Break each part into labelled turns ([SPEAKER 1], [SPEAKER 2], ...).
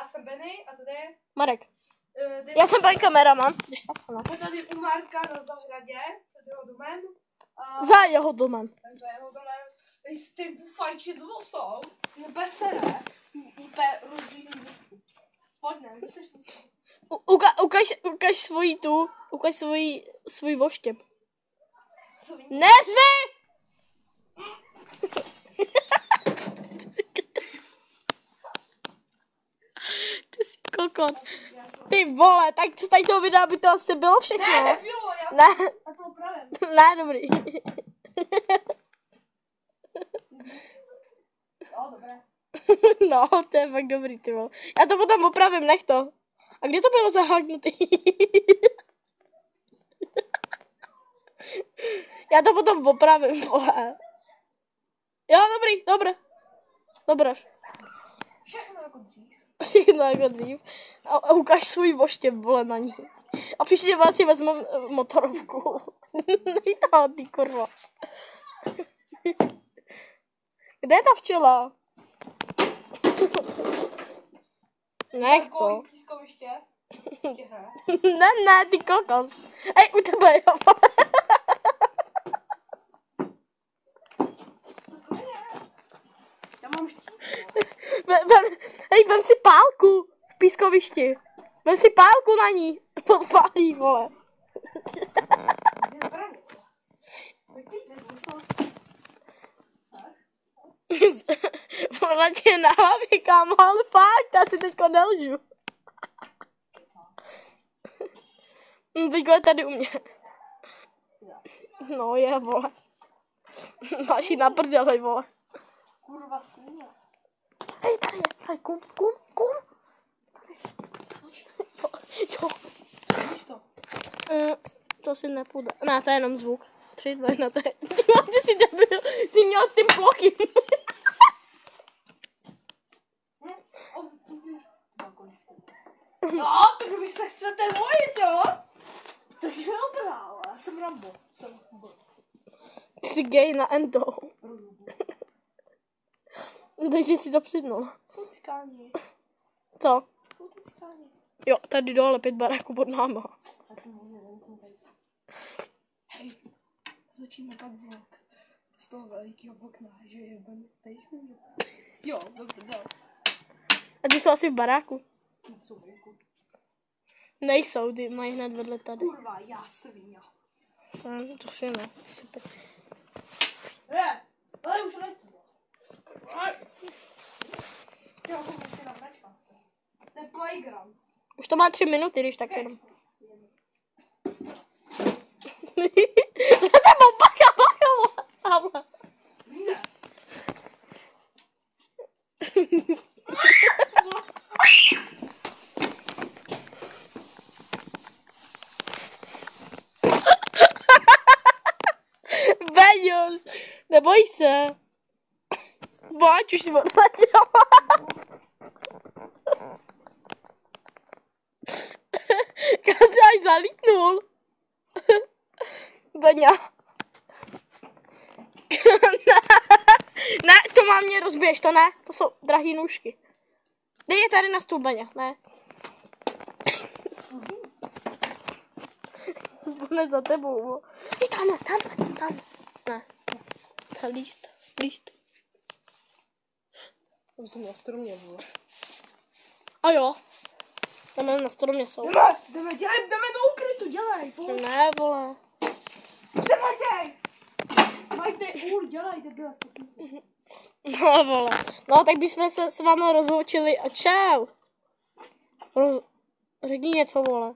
[SPEAKER 1] Já jsem Benny a tady je...
[SPEAKER 2] Marek. Já jsem paní kameraman.
[SPEAKER 1] Jsme tady u Marka na zahradě, před jeho domem.
[SPEAKER 2] Za jeho domem.
[SPEAKER 1] Za jeho domem. Jste fajčit vosou. Bez sere. Úplně rozřízný vosku. Pojď ne, ty seš to.
[SPEAKER 2] Ukaž svůj voštěp.
[SPEAKER 1] Svý.
[SPEAKER 2] Nezvi! Ty jsi kokot. Ty vole, tak z tady toho videa by to asi bylo všechno.
[SPEAKER 1] Ne, nebylo, já
[SPEAKER 2] Ne.
[SPEAKER 1] to opravím.
[SPEAKER 2] Ne, dobrý.
[SPEAKER 1] Jo, dobré.
[SPEAKER 2] No, to je fakt dobrý, ty vole. Já to potom opravím, nech to. A kde to bylo zaháknutý? Já to potom opravím, vole. Jo, dobré.
[SPEAKER 1] Všechno jako dřív.
[SPEAKER 2] Všechno jako dřív. A ukáž svůj voštěp, vole, na ní. A příště vás si vezmu motorovku. Nejtá, ty kurva. Kde je ta včela? Nech to.
[SPEAKER 1] Pískoviště.
[SPEAKER 2] Ne, ty kokos. Ej, u tebe, jo.
[SPEAKER 1] Já mám
[SPEAKER 2] Vem si pálku v pískovišti. Vem si pálku na ní. Popálí, vole. Ona tě je na hlavě, kámo, ale fakt, já si teďko nelžu. Teďko je tady u mě. No je, vole. Máš jí na prdeli, vole.
[SPEAKER 1] Kurva svině.
[SPEAKER 2] Hej, tady, kum. Jo.
[SPEAKER 1] Víš to?
[SPEAKER 2] To si nepůjde. Ne, to je jenom zvuk. 3, 2, 1, to je... Ty jsi debil, jsi měl ty plochy.
[SPEAKER 1] No, tak vy se chcete lojit, jo? Takže dobrá, já jsem Rambo.
[SPEAKER 2] Ty jsi gay na endo. Takže si to přiznal.
[SPEAKER 1] Jsou cikáni.
[SPEAKER 2] Co?
[SPEAKER 1] Jsou to cikáni.
[SPEAKER 2] Jo, tady dole 5 baráků pod náma.
[SPEAKER 1] Hej, začíme pak vlog z toho velikého okna, že je tady. Jo, dobře.
[SPEAKER 2] A ty jsou asi v baráku.
[SPEAKER 1] Jsou venku.
[SPEAKER 2] Nejsou, ty mají hned vedle tady.
[SPEAKER 1] Kurva, já svině.
[SPEAKER 2] To si ne.
[SPEAKER 1] Ale už letí. Jo, to je mračka. To je playground.
[SPEAKER 2] Už to má 3 minuty, když tak jenom. Za tebou, bacha.
[SPEAKER 1] Ne.
[SPEAKER 2] Beňoš, neboj se. Báč už odletěla. Kam se až zalítnul. Beňa. Ne, to má mě rozbiješ, to ne. To jsou drahý nůžky. Dej je tady na stůl, Beňa, ne. Ne za tebou. I tam. Ne. Ta líst.
[SPEAKER 1] Tam jsem na stromě, vole.
[SPEAKER 2] A jo. Tam na stromě jsou.
[SPEAKER 1] Jdeme do ukrytu, dělej, pojď.
[SPEAKER 2] Ne, vole.
[SPEAKER 1] Se Matěj! Majte dělej, debil.
[SPEAKER 2] No, vole. No, tak bychom se s vámi rozloučili a čau. Řekni něco, vole.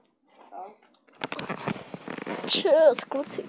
[SPEAKER 2] Čus, kluci.